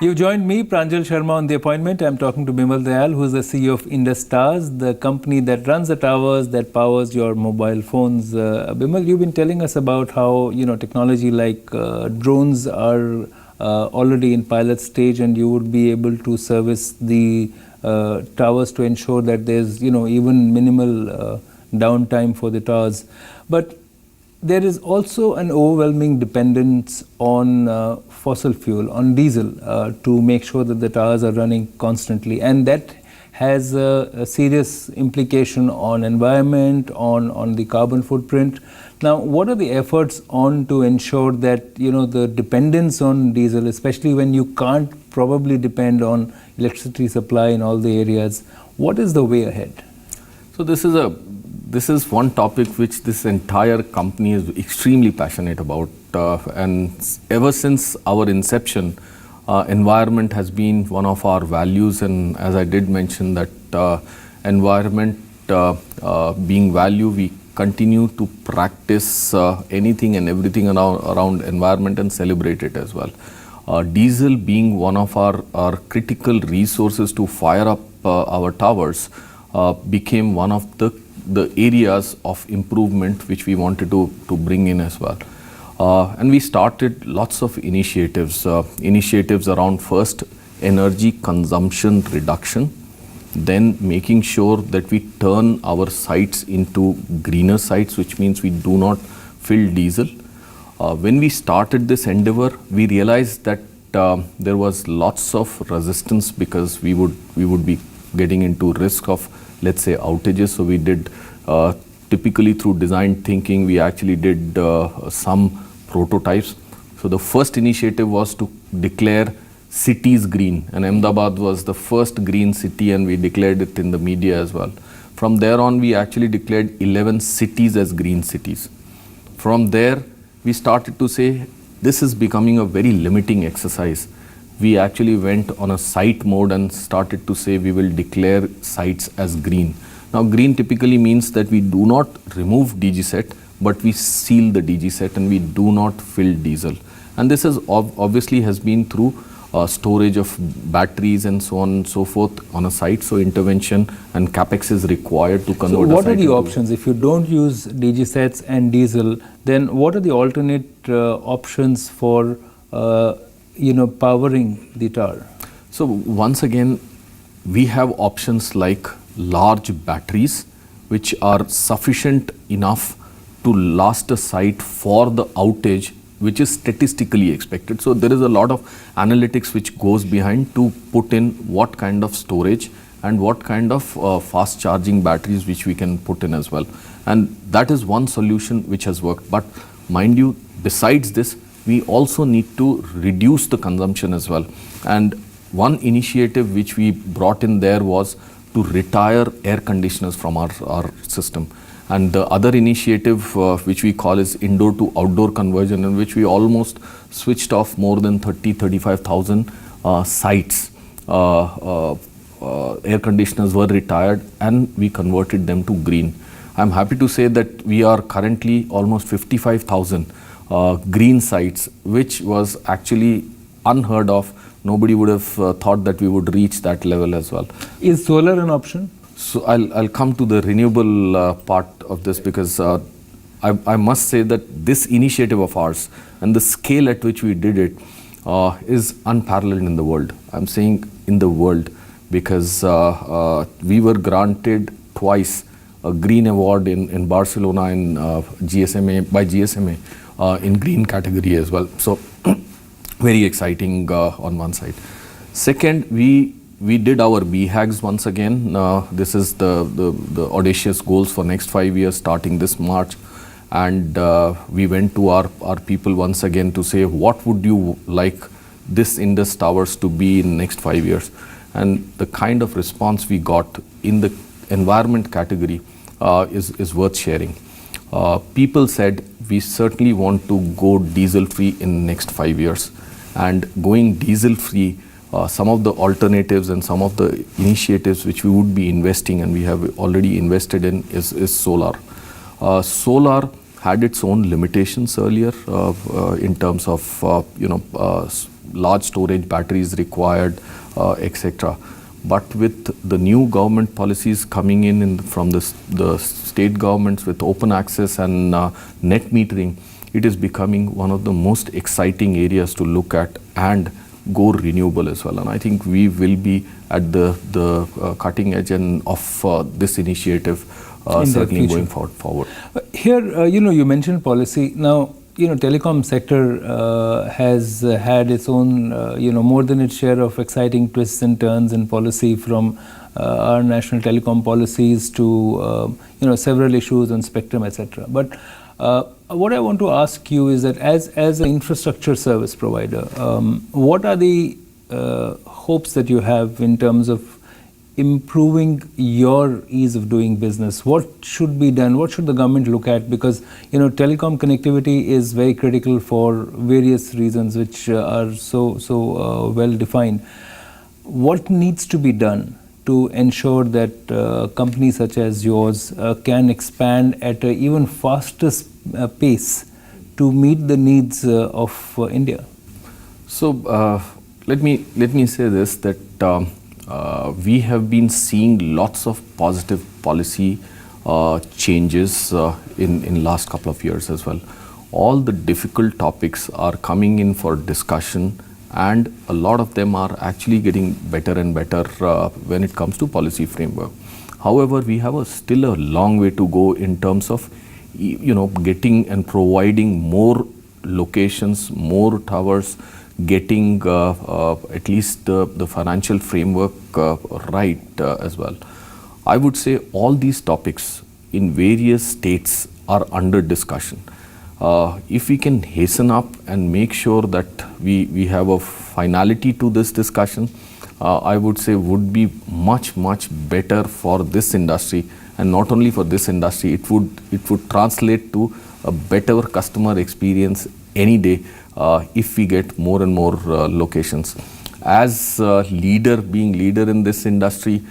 You joined me, Pranjal Sharma, on The Appointment. I'm talking to Bimal Dayal, who is the CEO of Indus Towers, the company that runs the towers that powers your mobile phones. Bimal, you've been telling us about how technology like drones are already in pilot stage, and you would be able to service the towers to ensure that there's even minimal downtime for the towers. But there is also an overwhelming dependence on fossil fuel, on diesel, to make sure that the towers are running constantly, and that has a serious implication on environment, on the carbon footprint. Now, what are the efforts on to ensure that the dependence on diesel, especially when you can't probably depend on electricity supply in all the areas, what is the way ahead? So this is one topic which this entire company is extremely passionate about, and ever since our inception, environment has been one of our values. And as I did mention that environment being value, we continue to practice anything and everything around environment and celebrate it as well. Diesel being one of our critical resources to fire up our towers became one of the areas of improvement which we wanted to bring in as well. And we started lots of initiatives around first energy consumption reduction, then making sure that we turn our sites into greener sites, which means we do not fill diesel. When we started this endeavor, we realized that there was lots of resistance because we would be getting into risk of, let's say, outages. So we did typically through design thinking, we actually did some prototypes. So the first initiative was to declare cities green, and Ahmedabad was the first green city, and we declared it in the media as well. From there on, we actually declared 11 cities as green cities. From there, we started to say this is becoming a very limiting exercise. We actually went on a site mode and started to say we will declare sites as green. Now, green typically means that we do not remove DG set, but we seal the DG set and we do not fill diesel. And this is obviously has been through storage of batteries and so on and so forth on a site. So intervention and capex is required to convert. So what are the options if you don't use DG sets and diesel? Then what are the alternate options for powering the tower? So once again, we have options like large batteries, which are sufficient enough to last a site for the outage, which is statistically expected. So there is a lot of analytics which goes behind to put in what kind of storage and what kind of fast charging batteries which we can put in as well. And that is one solution which has worked. But mind you, besides this, we also need to reduce the consumption as well. And one initiative which we brought in there was to retire air conditioners from our system. And the other initiative which we call is indoor to outdoor conversion, in which we almost switched off more than 35,000 sites. Air conditioners were retired and we converted them to green. I'm happy to say that we are currently almost 55,000 green sites, which was actually unheard of. Nobody would have thought that we would reach that level as well. Is solar an option? So I'll come to the renewable part of this, because I must say that this initiative of ours and the scale at which we did it is unparalleled in the world. I'm saying in the world because we were granted twice a green award in Barcelona in GSMA by GSMA in green category as well. So very exciting on one side. Second, we did our BHAGs once again. This is the audacious goals for next 5 years starting this March. And we went to our people once again to say, what would you like this Indus Towers to be in next 5 years? And the kind of response we got in the environment category is worth sharing. People said, we certainly want to go diesel free in next 5 years. And going diesel free, some of the alternatives and some of the initiatives which we would be investing, and we have already invested in, is solar. Solar had its own limitations earlier in terms of large storage batteries required, etc. But with the new government policies coming from the state governments with open access and net metering, it is becoming one of the most exciting areas to look at and go renewable as well. And I think we will be at the cutting edge of this initiative certainly going forward. Here, you mentioned policy. Now, telecom sector has had its own, more than its share of exciting twists and turns in policy, from our national telecom policies to, several issues on spectrum, etc. But what I want to ask you is that as an infrastructure service provider, what are the hopes that you have in terms of improving your ease of doing business? What should be done? What should the government look at? Because telecom connectivity is very critical for various reasons which are so well defined. What needs to be done to ensure that companies such as yours can expand at an even faster pace to meet the needs of India? So let me say this, that we have been seeing lots of positive policy changes in last couple of years as well. All the difficult topics are coming in for discussion, and a lot of them are actually getting better and better when it comes to policy framework. However, we have still a long way to go in terms of getting and providing more locations, more towers, getting at least the financial framework right as well. I would say all these topics in various states are under discussion. If we can hasten up and make sure that we have a finality to this discussion, I would say would be much better for this industry, and not only for this industry, it would translate to a better customer experience any day if we get more and more locations. As being leader in this industry,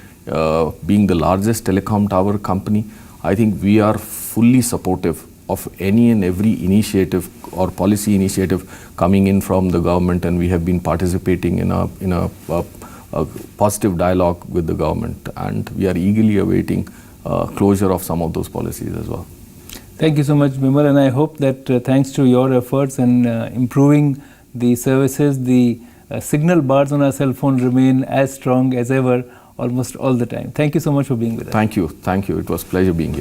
being the largest telecom tower company, I think we are fully supportive of any and every initiative or policy initiative coming in from the government, and we have been participating in a positive dialogue with the government, and we are eagerly awaiting closure of some of those policies as well. Thank you so much, Bimal, and I hope that thanks to your efforts in improving the services, the signal bars on our cell phone remain as strong as ever almost all the time. Thank you so much for being with us. Thank you. It was a pleasure being here.